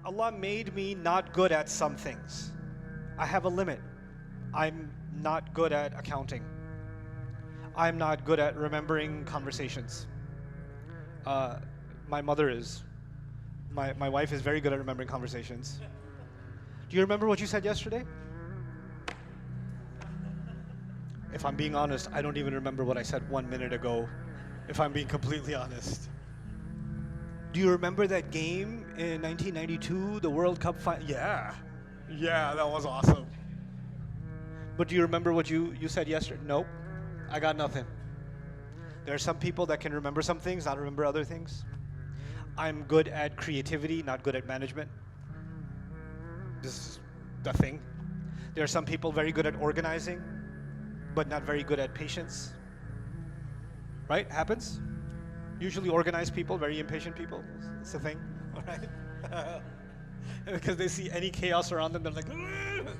Allah made me not good at some things. I have a limit. I'm not good at accounting. I'm not good at remembering conversations. My mother is. My wife is very good at remembering conversations. Do you remember what you said yesterday? If I'm being honest, I don't even remember what I said 1 minute ago, if I'm being completely honest. Do you remember that game in 1992, the World Cup final? Yeah. Yeah, that was awesome. But do you remember what you said yesterday? Nope. I got nothing. There are some people that can remember some things, not remember other things. I'm good at creativity, not good at management. This is the thing. There are some people very good at organizing, but not very good at patience. Right? Happens. Usually organized people, very impatient people. It's the thing. All right? Because they see any chaos around them, they're like,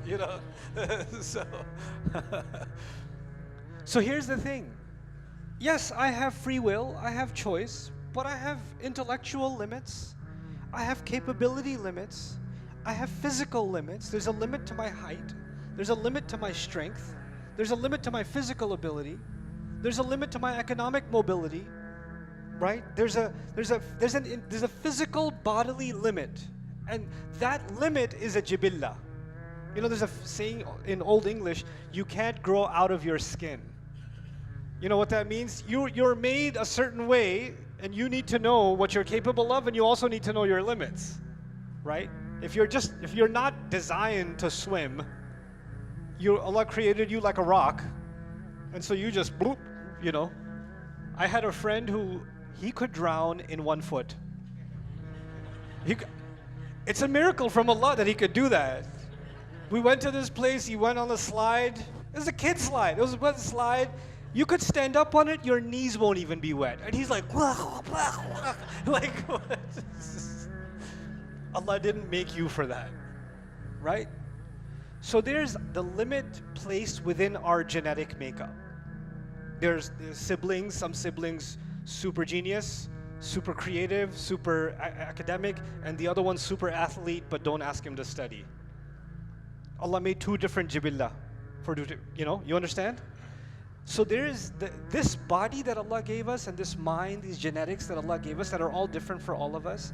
you know. So here's the thing. Yes, I have free will, I have choice, but I have intellectual limits. I have capability limits. I have physical limits. There's a limit to my height. There's a limit to my strength. There's a limit to my physical ability. There's a limit to my economic mobility. Right? There's a physical bodily limit. And that limit is a jibillah. You know, there's a saying in Old English, you can't grow out of your skin. You know what that means? You're made a certain way, and you need to know what you're capable of, and you also need to know your limits. Right? If you're not designed to swim, Allah created you like a rock, and so you just bloop, you know. I had a friend who he could drown in 1 foot. It's a miracle from Allah that he could do that. We went to this place, he went on the slide. It was a kid slide. It was a wet slide. You could stand up on it, your knees won't even be wet. And he's like, like what? Allah didn't make you for that, right? So there's the limit placed within our genetic makeup. There's siblings, some siblings super genius, super creative, super academic, and the other one super athlete, but don't ask him to study. Allah made 2 different jibillah for, you know, you understand? So there is this body that Allah gave us, and this mind, these genetics that Allah gave us that are all different for all of us.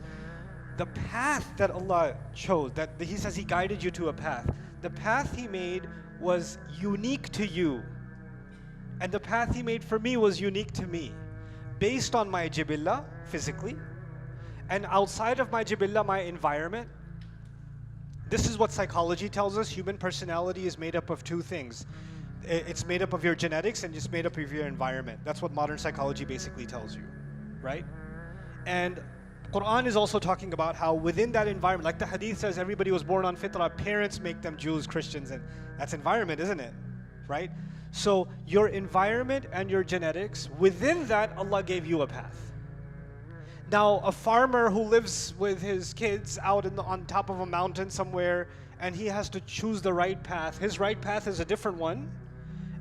The path that Allah chose, that He says He guided you to a path. The path He made was unique to you. And the path He made for me was unique to me. Based on my jibillah, physically, and outside of my jibillah, my environment. This is what psychology tells us. Human personality is made up of 2 things. It's made up of your genetics and it's made up of your environment. That's what modern psychology basically tells you, right? And Quran is also talking about how within that environment, like the hadith says, everybody was born on fitrah, parents make them Jews, Christians, and that's environment, isn't it? Right? So your environment and your genetics, within that, Allah gave you a path. Now, a farmer who lives with his kids out on top of a mountain somewhere, and he has to choose the right path. His right path is a different one.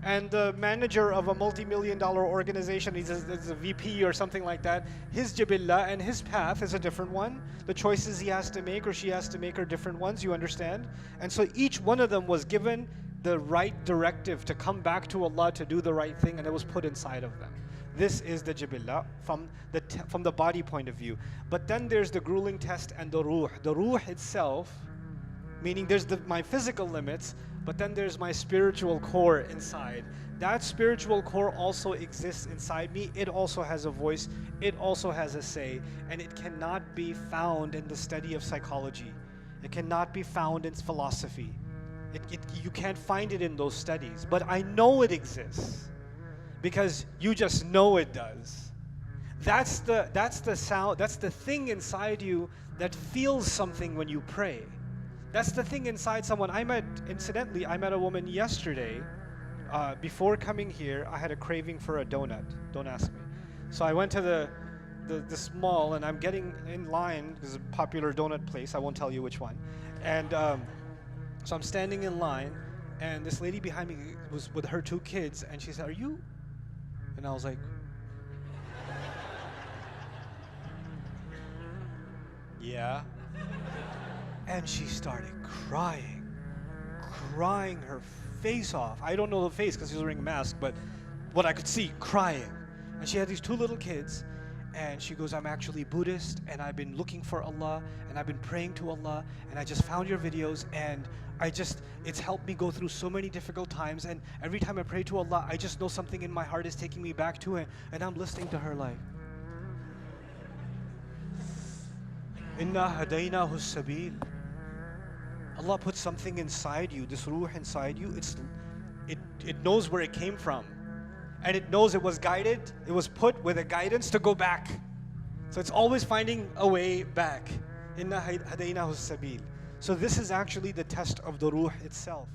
And the manager of a multi-million-dollar organization, he's a VP or something like that, his jibillah and his path is a different one. The choices he has to make or she has to make are different ones, you understand? And so each one of them was given the right directive to come back to Allah to do the right thing, and it was put inside of them. This is the jibillah from the body point of view. But then there's the grueling test and the ruh. The ruh itself, meaning there's my physical limits, but then there's my spiritual core inside. That spiritual core also exists inside me. It also has a voice. It also has a say. And it cannot be found in the study of psychology. It cannot be found in philosophy. You can't find it in those studies. But I know it exists because you just know it does. That's the sound. That's the thing inside you that feels something when you pray. That's the thing inside someone. Incidentally, I met a woman yesterday. Before coming here, I had a craving for a donut. Don't ask me. So I went to this mall, and I'm getting in line. There's a popular donut place. I won't tell you which one. And so I'm standing in line, and this lady behind me was with her 2 kids, and she said, "Are you?" And I was like, "Yeah." And she started crying her face off. I don't know the face because she was wearing a mask, but what I could see, crying. And she had these two little kids, and she goes, I'm actually Buddhist, and I've been looking for Allah, and I've been praying to Allah, and I just found your videos, and it's helped me go through so many difficult times, and every time I pray to Allah, I just know something in my heart is taking me back to it, and I'm listening to her like, Inna hadaynahu sabil. Allah put something inside you, this ruh inside you, it knows where it came from. And it knows it was guided, it was put with a guidance to go back. So it's always finding a way back. Inna hadaynahu sabil. So this is actually the test of the ruh itself.